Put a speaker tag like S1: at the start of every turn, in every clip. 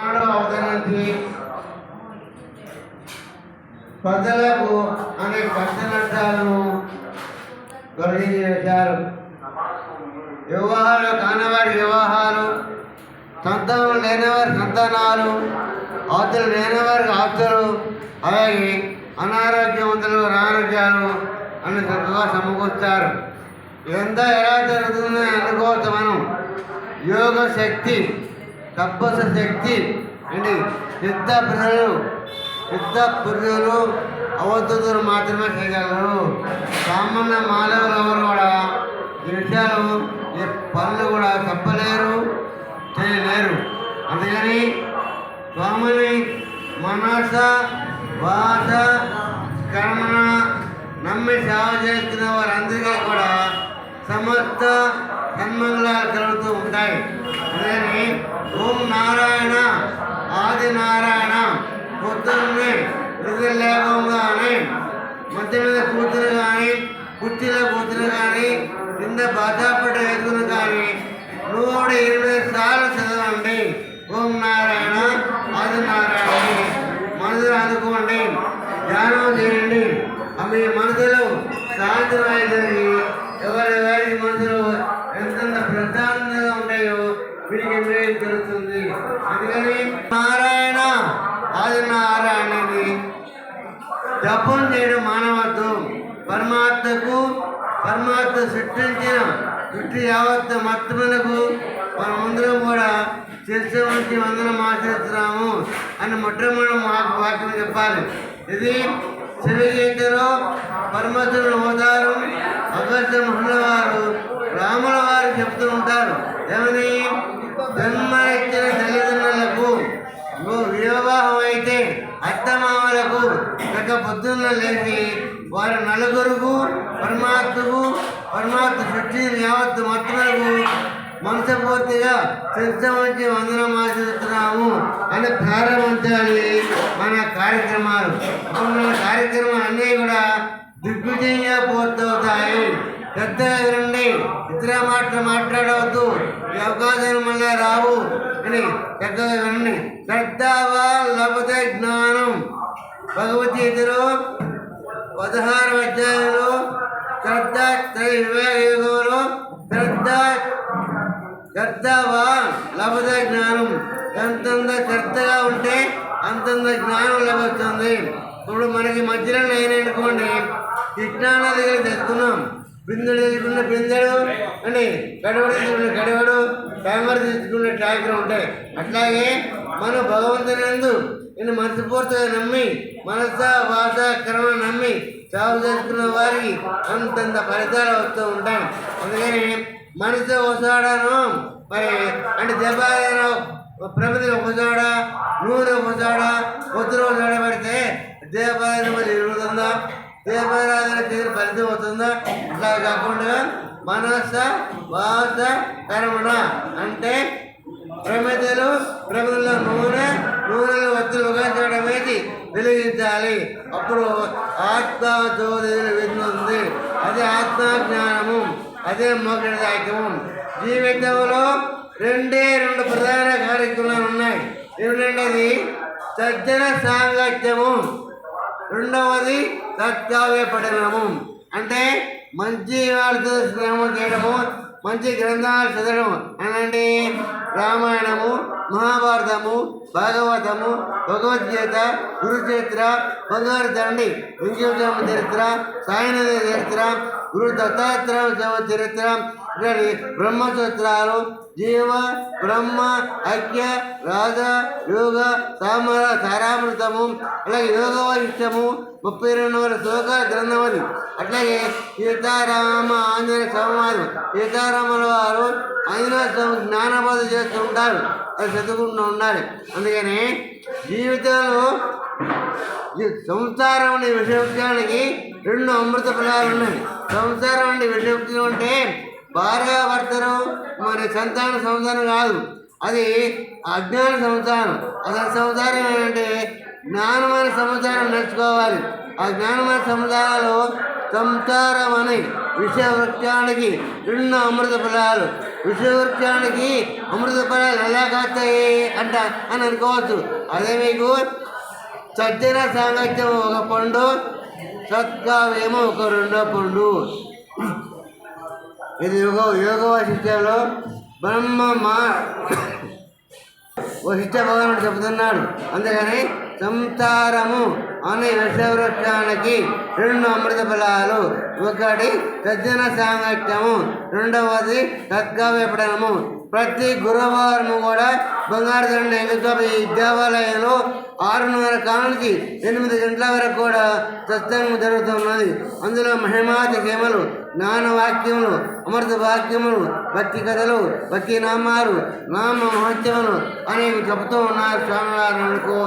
S1: అవతరించి ప్రజలకు అనేక కష్ట నష్టాలను తొలగించి వేశారు. వివాహాలు కానివారి వివాహాలు, సంతానం లేనివారి సంతానాలు, ఆస్తులు లేనివారికి ఆస్తులు, అలాగే అనారోగ్యవంతులు అనారోగ్యాలు అన్ని చక్కగా సమకూర్చారు. ఇదంతా ఎలా జరుగుతుందో అందుకోవచ్చు మనం యోగ శక్తి, తపస్సు శక్తి అండి. సిద్ధ పురుషులు అవధూతులు మాత్రమే చేయగలరు. సామాన్య మానవులు ఎవరు కూడా ఈ విషయాలు ఈ పనులు కూడా చెప్పలేరు, చేయలేరు. అందుకని స్వామిని మనస వాస కర్మణ నమ్మి సేవ చేస్తున్న వారందరికీ కూడా సమస్త సన్మంగళాలు కలుగుతూ ఉంటాయి. అందుకని ఓం నారాయణ ఆది నారాయణ పొద్దున్నే నిద్ర లేవగానే మధ్య మీద కూతురు కానీ కుర్చీలో కూతురు కానీ కింద బాధాపడ్డ వేసుకుని కానీ 120 సార్లు చదవండి. ఓం నారాయణ ఆది నారాయణ మనసులు అందుకోండి, ధ్యానం చేయండి. మీ మనసులో శాంతమై జరిగి ఎవరి మనసులో ఎంత ప్రశాంతంగా ఉంటాయో వీరికి మేలు జరుగుతుంది. అందుకని నారాయణ ఆది నారాయణని జపం చేయడం మానవత్వం. పరమాత్మ సృష్టించిన సృష్టి యావత్ మొత్తములకు మనమందరం కూడా శిరస్సు నుంచి వందనం ఆచరిస్తున్నాము అని మొట్టమొదటి వాక్యం చెప్పాలి. ఇది శివగీతలో పరమశివుడు అవతారం అగస్త్య మహుల వారు రాముల వారు చెప్తూ ఉంటారు. ఏమని? జన్మనిచ్చిన తల్లిదండ్రులకు వివాహం అయితే అత్తమామలకు గత పొద్దున్న లేచి వారు నలుగురుకు పరమాత్మ సృష్టి యావత్తు మొత్తములకు మనసపూర్తిగా శిరస్సు వందనం ఆచరిస్తున్నాము అని ప్రారంభించాలి మన కార్యక్రమాలు. మన కార్యక్రమాలు అన్నీ కూడా దిగ్విజయంగా పూర్తవుతాయి. పెద్దగా వినండి, ఇతర మాటలు మాట్లాడవద్దు, ఈ అవకాశాలు మళ్ళీ రావు అని పెద్దగా వినండి. శ్రద్ధావా లభతే జ్ఞానం. భగవద్గీతలో 16వ అధ్యాయంలో యుగంలో శ్రద్ధావా లభతే జ్ఞానం. ఎంతంత శ్రద్ధగా ఉంటే అంతంత జ్ఞానం లభిస్తుంది. ఇప్పుడు మనకి మధ్యలో నేననుకోండి కృష్ణానది దగ్గర తెచ్చుకున్నాం, బిందెడు తీసుకున్న బిందెడు అండి, గడవడు తీసుకున్న గడవడు, ట్యాంకర్ తీసుకున్న ట్యాంకర్ ఉంటాయి. అట్లాగే మనం భగవంతునందు నేను మనస్ఫూర్తిగా నమ్మి మనస వాస కర్మ నమ్మి సేవ చేసుకున్న వారికి అంతంత ఫలితాలు వస్తూ ఉంటాయి. అందుకని మనసు ఒకసాడను మరి అంటే దెబ్బ ప్రమిది ఒకసాడ, నూనె ఒకసాడ, పొద్దున ఒకసాడ పెడితే దేవాలయం మరి ఇరుగుతుందా, దేవాలయాల చేసిన ఫలితం అవుతుందా? ఇట్లా కాకుండా మనస వాస కర్మణ అంటే ప్రమిదలో నూనెలు ఒత్తులు ఉగాచడం వేసి వెలిగించాలి. అప్పుడు ఆత్మజ్యోతిని విందుంది. అదే ఆత్మజ్ఞానము, అదే మోక్షదాయకము. జీవితంలో 2 ప్రధాన కార్యక్రమాలు ఉన్నాయి. ఏమిటంటే సజ్జన సాంగత్యము, రెండవది సత్కావ్య పఠనము. అంటే మంచి వాళ్ళతో స్నేహం చేయడము, మంచి గ్రంథాలు చదవడం అనండి. రామాయణము, మహాభారతము, భాగవతము, భగవద్గీత, గురుచరిత్ర, బంగారు దండి, వింజమ చరిత్ర, సాయినది చరిత్ర, గురు దత్తాత్రేయ చరిత్ర, బ్రహ్మసూత్రాలు, జీవ బ్రహ్మ ఐక్య రాజ యోగ సారామృతము, అలాగే యోగ వైష్టము 32 శ్లోక గ్రంథం అది. అట్లాగే సీతారామ ఆంజనేయ సంవాదం, సీతారాముల వారు ఆంజనేయ స్వామి జ్ఞానబోధ చేస్తూ ఉంటారు, అది చదువుకుంటూ ఉండాలి. అందుకని జీవితంలో సంసారం అనే విషయానికి 2 అమృత ఫలాలు ఉన్నాయి. సంసారం అంటే విషయం అంటే భార్యాభర్తలు మరి సంతాన సంసారం కాదు, అది అజ్ఞాన సంసారం. అసలు సంసారం ఏంటంటే జ్ఞానమైన సంసారం నేర్చుకోవాలి. ఆ జ్ఞానమైన సంసారాలు సంసారం అనే విషయ వృక్షానికి 2 అమృత ఫలాలు. విషవృక్షానికి అమృత ఫలాలు ఎలా కాస్తాయి అని అనుకోవచ్చు. అదే మీకు సజ్జన సాంగత్యం ఒక పండు, సత్కావ్యము ఒక రెండో పండు. ఇది యోగ వశిష్ఠంలో వశిష్ఠ భగవానుడు చెబుతున్నాడు. అందుకని సంసారము అనే విషవృక్షానికి 2 అమృత ఫలాలు, ఒకటి సజ్జన సాంగత్యము, రెండవది సత్కావ్యపడనము. ప్రతి గురువారము కూడా బంగారు దండ ఎంగుతోపై దేవాలయంలో 6:30 కానుంచి 8 గంటల వరకు కూడా సత్సంగం జరుగుతున్నది. అందులో మహిమాతిమలు, జ్ఞానవాక్యములు, అమృత వాక్యములు, భక్తి కథలు, భక్తి నామాలు, నామ మహత్యములు అనేవి చెబుతూ ఉన్నారు స్వామివారు. అనుకో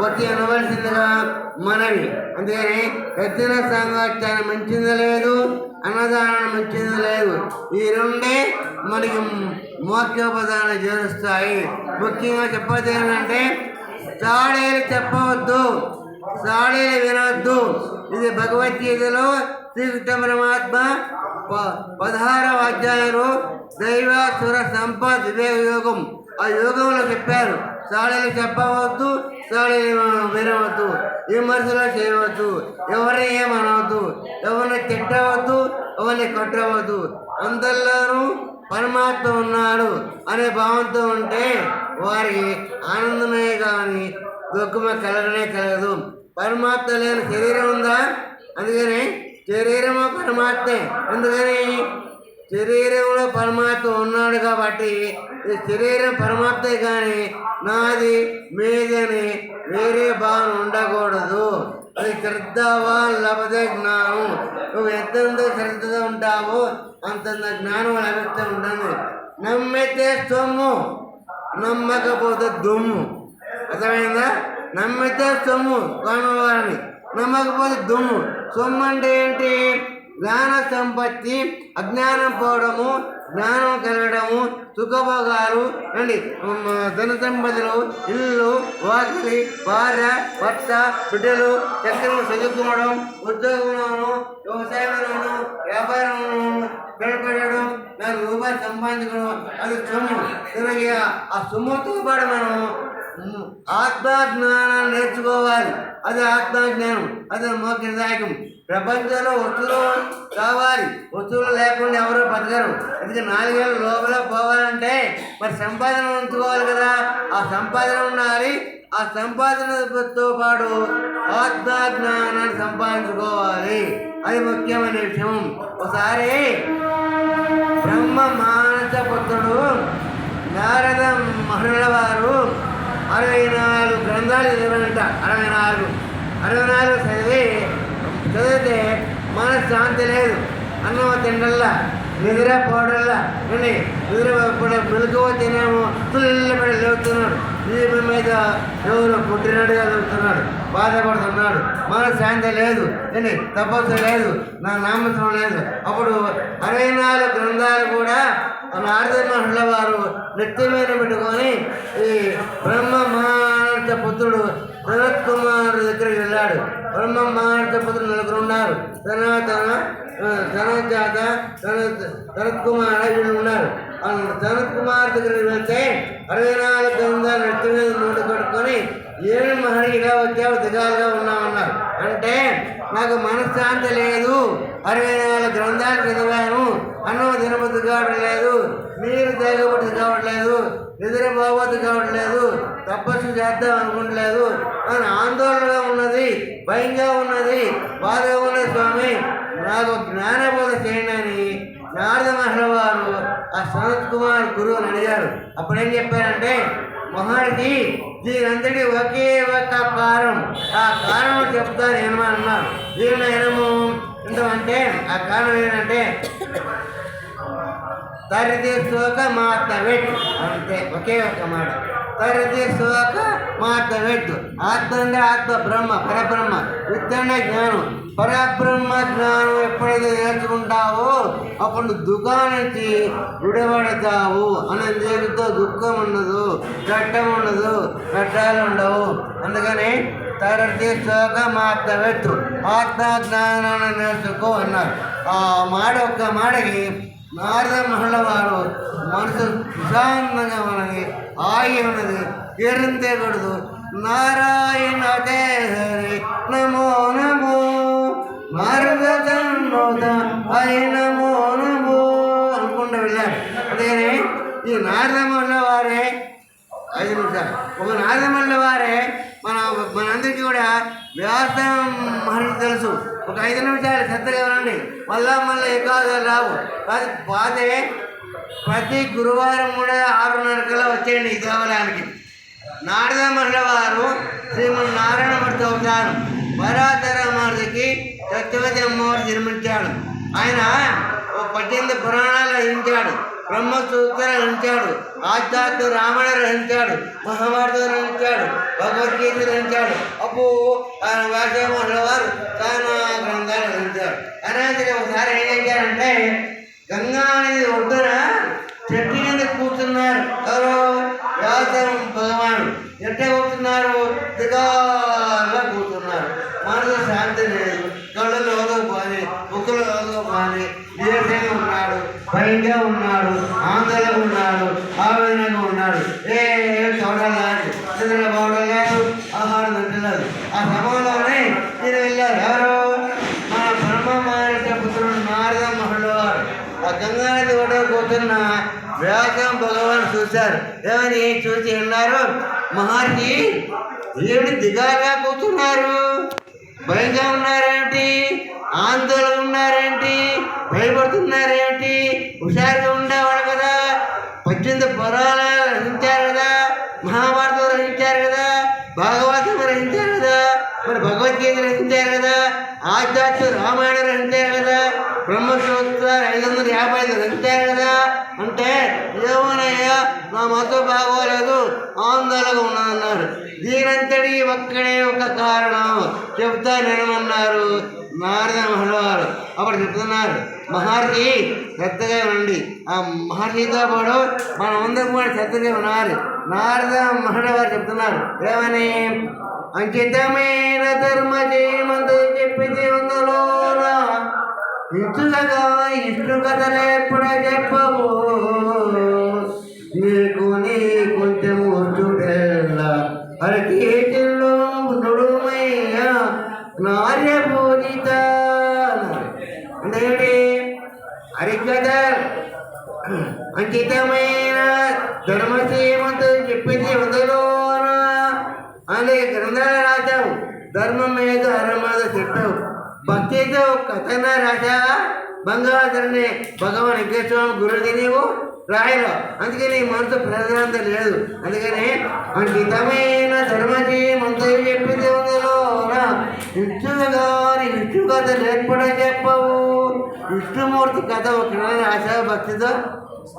S1: వచ్చి అనవలసిందిగా మనవి. అందుకని సజ్జన సాంగత్యాన్ని మించింది లేదు, అన్నదానాన్ని మించింది లేదు. ఈ రెండే మనకి మోక్షోపదాన్ని చేరుస్తాయి. ముఖ్యంగా చెప్పేది ఏంటంటే చాడేలు చెప్పవద్దు, చాడేలు వినవద్దు. ఇది భగవద్గీతలో శ్రీకృష్ణ పరమాత్మ 16వ అధ్యాయంలో దైవాసుర సంపద వివేక యోగం ఆ యోగంలో చెప్పారు. చాడేలు చెప్పవద్దు, చాడేలు వినవద్దు, విమర్శలు చేయవద్దు, ఎవరిని ఏమనవద్దు, ఎవరిని తిట్టవద్దు, ఎవరిని కొట్టవద్దు. అందరిలోనూ పరమాత్మ ఉన్నాడు అనే భావంతో ఉంటే వారికి ఆనందమే కానీ దుఃఖమే కలగనే కలగదు. పరమాత్మ లేని శరీరం ఉందా? అందుకని శరీరము పరమాత్మే. అందుకని శరీరంలో పరమాత్మ ఉన్నాడు కాబట్టి ఈ శరీరం పరమాత్మే కానీ నాది మీదని వేరే భావన ఉండకూడదు. అది శ్రద్ధవా లభతే జ్ఞానం. నువ్వు ఎంతెంత శ్రద్ధగా ఉంటావో అంతంత జ్ఞానం లభిస్తూ ఉంటుంది. నమ్మితే సొమ్ము, నమ్మకపోతే దుమ్ము. అర్థమైందా? నమ్మితే సొమ్ము కానువారిని, నమ్మకపోతే దుమ్ము. సొమ్ము అంటే ఏంటి? జ్ఞాన సంపత్తి, అజ్ఞానం పోవడము, జ్ఞానం కలగడము, సుఖభోగాలు అండి, ధన సంపదలు, ఇల్లు, వాకిలి, భార్య, భర్త, బిడ్డలు, చక్రం చదువుకోవడం, ఉద్యోగంలోను, వ్యవసాయంలోను, వ్యాపారంలోను గడపడడం, 4 రూపాయలు సంపాదించడం, అది సొమ్ము. తిరిగి ఆ సొమ్ముతో పాటు మనం ఆత్మజ్ఞానాన్ని నేర్చుకోవాలి. అది ఆత్మజ్ఞానం, అది మోక్షదాయకం. ప్రపంచంలో వస్తువులు కావాలి, వస్తువులు లేకుండా ఎవరో బతకరు. అందుకే 4 ఏళ్ళ లోపల పోవాలంటే మరి సంపాదన ఉంచుకోవాలి కదా. ఆ సంపాదన ఉండాలి. ఆ సంపాదనతో పాటు ఆత్మజ్ఞానాన్ని సంపాదించుకోవాలి. అది ముఖ్యమైన విషయం. ఒకసారి బ్రహ్మ మానస పుత్రుడు నారద మహర్షుల వారు 64 గ్రంథాలు చదివారంట. 64 చదివితే మనశ్శాంతి లేదు. అన్నం తిండల్లా, నిద్ర పోవడల్లా, నిద్ర మెలకువ తినేమో తుల్లిపడి లేవుతున్నాడు. దీపం మీద ఎవరు పుట్టినట్టుగా లేవుతున్నాడు, బాధపడుతున్నాడు. మనశ్శాంతి లేదు, తపస్సు లేదు, నా నామస్మరణ లేదు. అప్పుడు 64 గ్రంథాలు కూడా నారద మహర్షుల వారు నెత్తి మీద పెట్టుకొని ఈ బ్రహ్మ మానస పుత్రుడు సనత్ కుమారుడు దగ్గరికి వెళ్ళాడు. బ్రహ్మ మానస పుత్రుడు 4 ఉన్నారు. సనత్జాత, సనత్ కుమార్ వీళ్ళు ఉన్నారు. సనత్ కుమార్ దగ్గరికి వెళ్తే 64 గ్రంథాలు నెత్తి మీద నోటు కట్టుకొని ఏమి మహర్షి ఇలా వచ్చావు, దిగాలుగా ఉన్నామన్నారు. అంటే నాకు మనశ్శాంతి లేదు, 64 గ్రంథాలు చదివాను, అన్నం తినబుద్ధి కావట్లేదు, నీరు తాగబుద్ధి కావట్లేదు, నిద్రపోవద్దు కావట్లేదు, తపస్సు చేద్దాం అనుకోవట్లేదు అని ఆందోళనగా ఉన్నది, భయంగా ఉన్నది, బాధగా ఉన్నది. స్వామి నాకు జ్ఞానబోధ చేయండి అని నారద మహర్షి వారు ఆ సనత్ కుమార్ గురువుని అడిగారు. అప్పుడేం చెప్పారంటే, మహర్షి దీనంతటి ఒకే ఒక కారణం, ఆ కారణం చెప్తాను ఏమన్నారు. దీనిలో ఏమో ఏంటంటే ఆ కారణం ఏంటంటే తరిది శోక మాత వెట్, అంతే, ఒకే ఒక మాట. తరిది శోక మాత వెట్. ఆత్మ అంటే ఆత్మ, బ్రహ్మ పరబ్రహ్మ, విత్తనే జ్ఞానం. పరబ్రహ్మ జ్ఞానం ఎప్పుడైతే నేర్చుకుంటావో అప్పుడు దుఃఖం నుంచి విడబడతావు. అనే దేనితో దుఃఖం ఉండదు, చట్టం ఉండదు, చట్టాలు ఉండవు. అందుకని తరటి శోక మాత వెట్టు, ఆత్మ జ్ఞానాన్ని నేర్చుకో అన్నారు. ఆ మాట ఒక్క మాటకి నారద మహర్ల వారు మనసు ప్రశాంతంగా ఉన్నది, హాయి ఉన్నది, తీరంతేకూడదు. నారాయణ హరి నమో నమో నారద తన్నోద హరి నమో నమో అనుకుంటూ వెళ్ళారు. అందుకని ఈ నారద మహర్ల వారే 5 నిమిషాలు ఒక నారదమల్ల వారే మనందరికీ కూడా వ్యాస మహర్షి తెలుసు. ఒక 5 నిమిషాలు శ్రద్ధగా ఉండండి. మళ్ళీ ఏకాదశి రావు పాతే ప్రతి గురువారం కూడా 6:30 కల్లా వచ్చేయండి ఈ దేవాలయానికి. నారద మహర్షి వారు శ్రీమన్ నారాయణమూర్తి అవతారం. పరాశర మహర్షికి సత్యవతి అమ్మవారు జన్మించాడు. ఆయన 18 పురాణాలు రచించాడు, బ్రహ్మసూత్రాలు రచించాడు, ఆధ్యాత్మిక రామాయణ రచించాడు, మహాభారతం రచించాడు, భగవద్గీత రచించాడు. ఆయన వ్యాసమహర్షి వారు చాలా గ్రంథాలు రచించారు. అనేది ఒకసారి ఏం చేశారంటే గంగా నది ఒడ్డున చెట్టు కింద కూర్చున్నారు. ఎవరు? వ్యాస భగవానుడు. ఎట్టే కూర్చున్నారు? దిగాగా కూర్చున్నారు. మనసు శాంతి లేదు, కళ్ళలో బాధి, ముక్కులో బాధి, నీరసంగా ఉన్నాడు, భయంగా ఉన్నాడు, ఆందోళనగా ఉన్నాడు, ఆవేదనగా ఉన్నాడు. చూడాలి నిద్ర బాగలేదు, ఆహారం తింటలేదు. ఆ సమయంలోనే నేను వెళ్ళారు. ఎవరు? మన బ్రహ్మమార్గ పుత్రుడు నారద మహర్షి వారు ఆ గంగా నది ఒడ్డున కూర్చున్న వ్యాసం భగవాన్ చూశారు. ఏమని చూసి ఉన్నారు? మహర్షి ఏమిటి దిగాలుగా కూర్చున్నారు, భయంగా ఉన్నారేంటి, ఆందోళన ఉన్నారేంటి, భయపడుతున్నారేంటి? హుషారుగా ఉండేవాడు కదా, 18 పురాణాలు రచించారు కదా, మహాభారతం రచించారు కదా, భాగవతం రచించారు కదా, మరి భగవద్గీత రచించారు కదా, ఆధ్యాత్మిక రామాయణం రచించారు కదా, బ్రహ్మసూత్రాలు 555 రచించారు కదా. అంటే ఏమోనయ్యా నా మతం బాగోలేదు, ఆందోళనగా ఉన్నదన్నారు. దీనంతటి ఒక్కడే ఒక కారణం చెప్తా నేనమన్నారు నారద మహర్షి వారు. అప్పుడు చెప్తున్నారు, మహర్షి శ్రద్ధగా ఉండి ఆ మహర్షితో పాటు మనమందరం కూడా శ్రద్ధగా ఉన్నారు. నారద మహర్షి వారు చెప్తున్నారు ఏమని? అంకితమైన ధర్మ చేయమందు చెప్పింది వందలో ఇటుగా ఇష్టు కథలు ఎప్పుడే చెప్పవు నీకు నీ కొంచెం వచ్చుటెల్లా అరకేటిల్లో నుడుమయ్యా నార్య పూజిత అంటే హరికథ అంకితమైన ధర్మసేమంతో చెప్పింది వందలోన అనే గ్రంథాలు రాశావు. ధర్మం మీద అరం మీద చెప్పావు. భక్తితో కథన రాశావా? బంగాధరని భగవాన్ వెంకటేశ్వర గురుది నీవు రాయలో. అందుకని మనసు ప్రధానత లేదు. అందుకని అంకితమైన ధర్మజీమంతో చెప్పింది ఉందిలోన ఇష్టగా ఇష్టు కథ లేకపోవడం చెప్పవు. విష్ణుమూర్తి కథ ఒక రాశావు భక్తితో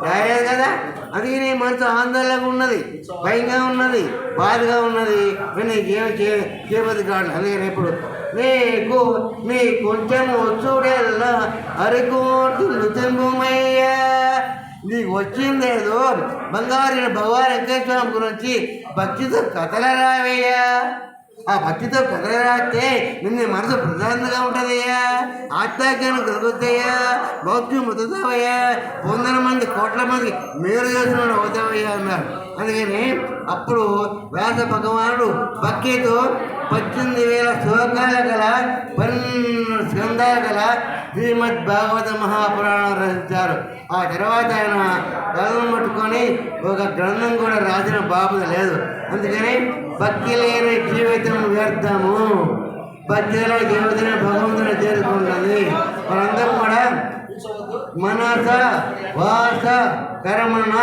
S1: రాయలేదు కదా. అందుకే నీ మనసు ఆందోళనగా ఉన్నది, భయంగా ఉన్నది, బాధగా ఉన్నది, నీకేం చేయబోదు కాదు. అందుకని ఇప్పుడు నీకు నీ కొంచెం వచ్చుడెల్లా అరికోటి నృత్యమయ్యా నీకు వచ్చిందేదో బంగారు భగవాన్ వెంకటేశ్వర గురించి భక్తితో కథలు రావయ్యా. ఆ భక్తితో కథలు రాస్తే నిన్ను మనసు ప్రశాంతంగా ఉంటుందయ్యా, ఆత్మజ్ఞానం కలుగుతాయా, భక్తి ముద్దుతావయ్యా, 100 మంది కోట్ల మందికి మేలు చేసిన అవుతావయ్యా అన్నారు. అందుకని అప్పుడు వ్యాస భగవానుడు భక్తితో 18,000 శ్లోకాల గల 12 స్కందాల గల శ్రీమద్ భాగవత మహాపురాణం రచించారు. ఆ తర్వాత ఆయన కథను పట్టుకొని ఒక గ్రంథం కూడా రాసిన బాబు లేదు. అందుకని భక్తి లేని జీవితం వ్యర్థము, భక్తిలో జీవితం భగవంతుని చేరుకుంటుంది. మనందరం కూడా మనస వాస కర్మణ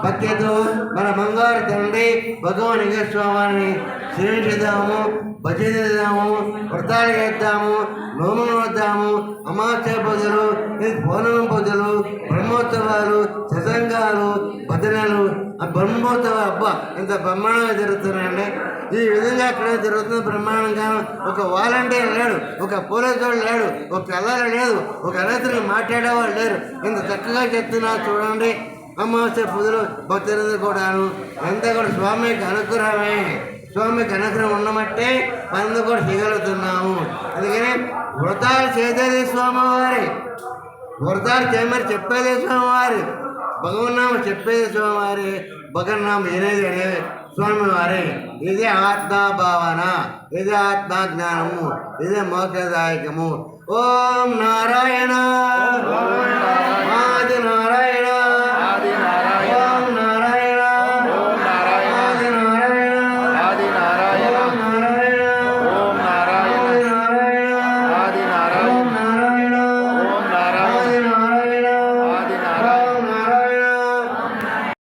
S1: భక్తితో మన బంగారు తండ్రి భగవాన్ వెంకటేశ్వరని సేవించుదాము, భజిద్దాము, వ్రతాలు చేద్దాము, నోములు వద్దాము, అమావాస్య పూజలు, పౌర్ణమి పూజలు, బ్రహ్మోత్సవాలు, సత్సంగాలు, భజనలు, ఆ బ్రహ్మోత్సవాలు అబ్బా ఎంత బ్రహ్మాండంగా జరుగుతున్నాయండి. ఈ విధంగా అక్కడ జరుగుతున్న బ్రహ్మాండంగా ఒక వాలంటీర్ లేడు, ఒక పోలీసు వాడు లేడు, ఒక పిల్లలు లేదు, ఒక రైతులు మాట్లాడేవాళ్ళు లేరు. ఎంత చక్కగా చెప్తున్నారు చూడండి. అమావాస్య పూజలు భక్తులందరూ కూడాను అంతా కూడా స్వామికి అనుగ్రహమే. స్వామికి అనుగ్రహం ఉండమంటే మనందరూ కూడా చేయగలుగుతున్నాము. అందుకని వ్రతాలు చేసేది స్వామివారి, వరదాలు చేయమని చెప్పేదే స్వామివారి, భగవన్నామ చెప్పేదే స్వామివారి, భగవన్నామ వినేది అనేది స్వామివారి. ఇదే ఆత్మా భావన, ఇదే ఆత్మా జ్ఞానము, ఇదే మోక్షదాయకము. ఓం నారాయణ.